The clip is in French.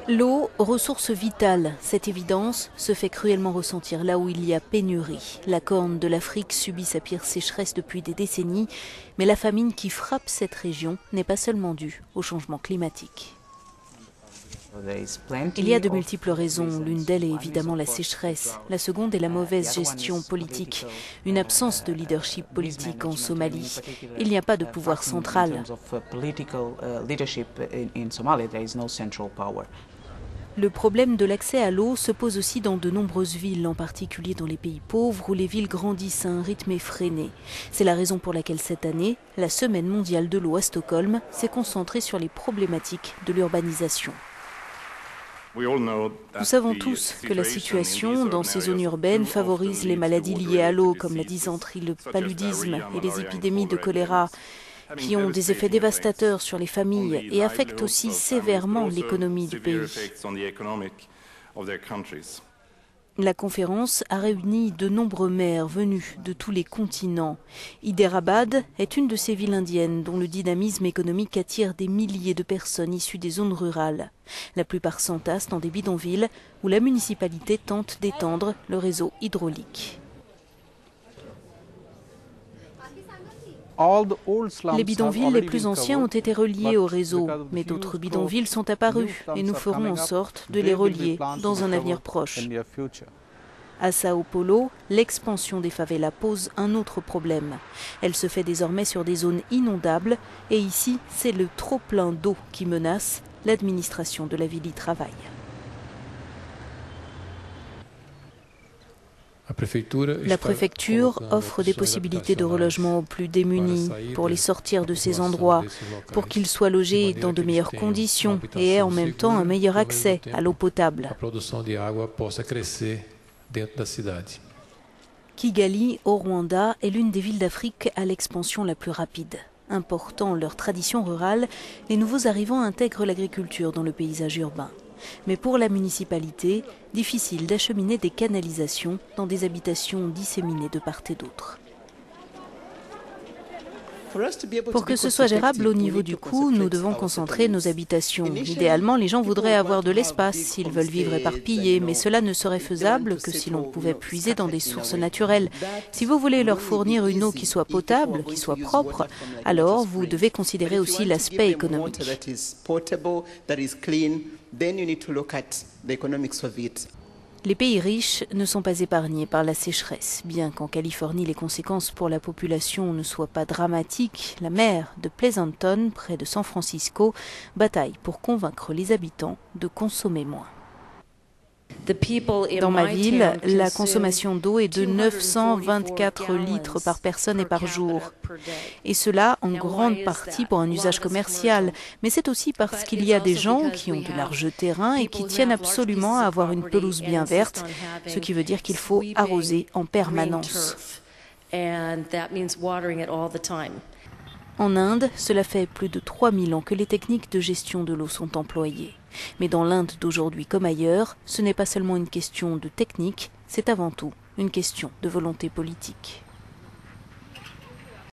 L'eau, ressource vitale, cette évidence se fait cruellement ressentir là où il y a pénurie. La Corne de l'Afrique subit sa pire sécheresse depuis des décennies, mais la famine qui frappe cette région n'est pas seulement due au changement climatique. Il y a de multiples raisons. L'une d'elles est évidemment la sécheresse. La seconde est la mauvaise gestion politique, une absence de leadership politique en Somalie. Il n'y a pas de pouvoir central. Le problème de l'accès à l'eau se pose aussi dans de nombreuses villes, en particulier dans les pays pauvres où les villes grandissent à un rythme effréné. C'est la raison pour laquelle cette année, la Semaine mondiale de l'eau à Stockholm s'est concentrée sur les problématiques de l'urbanisation. Nous savons tous que la situation dans ces zones urbaines favorise les maladies liées à l'eau, comme la dysenterie, le paludisme et les épidémies de choléra, qui ont des effets dévastateurs sur les familles et affectent aussi sévèrement l'économie du pays. La conférence a réuni de nombreux maires venus de tous les continents. Hyderabad est une de ces villes indiennes dont le dynamisme économique attire des milliers de personnes issues des zones rurales. La plupart s'entassent dans des bidonvilles où la municipalité tente d'étendre le réseau hydraulique. Les bidonvilles les plus anciens ont été reliés au réseau, mais d'autres bidonvilles sont apparus et nous ferons en sorte de les relier dans un avenir proche. À Sao Paulo, l'expansion des favelas pose un autre problème. Elle se fait désormais sur des zones inondables et ici, c'est le trop-plein d'eau qui menace. L'administration de la ville y travaille. La préfecture offre des possibilités de relogement aux plus démunis pour les sortir de ces endroits, pour qu'ils soient logés dans de meilleures conditions et aient en même temps un meilleur accès à l'eau potable. Kigali, au Rwanda, est l'une des villes d'Afrique à l'expansion la plus rapide. Important leur tradition rurale, les nouveaux arrivants intègrent l'agriculture dans le paysage urbain. Mais pour la municipalité, difficile d'acheminer des canalisations dans des habitations disséminées de part et d'autre. Pour que ce soit gérable au niveau du coût, nous devons concentrer nos habitations. Idéalement, les gens voudraient avoir de l'espace s'ils veulent vivre éparpillés, mais cela ne serait faisable que si l'on pouvait puiser dans des sources naturelles. Si vous voulez leur fournir une eau qui soit potable, qui soit propre, alors vous devez considérer aussi l'aspect économique. Les pays riches ne sont pas épargnés par la sécheresse. Bien qu'en Californie les conséquences pour la population ne soient pas dramatiques, la maire de Pleasanton, près de San Francisco, bataille pour convaincre les habitants de consommer moins. Dans ma ville, la consommation d'eau est de 924 litres par personne et par jour. Et cela en grande partie pour un usage commercial. Mais c'est aussi parce qu'il y a des gens qui ont de larges terrains et qui tiennent absolument à avoir une pelouse bien verte, ce qui veut dire qu'il faut arroser en permanence. En Inde, cela fait plus de 3000 ans que les techniques de gestion de l'eau sont employées. Mais dans l'Inde d'aujourd'hui comme ailleurs, ce n'est pas seulement une question de technique, c'est avant tout une question de volonté politique.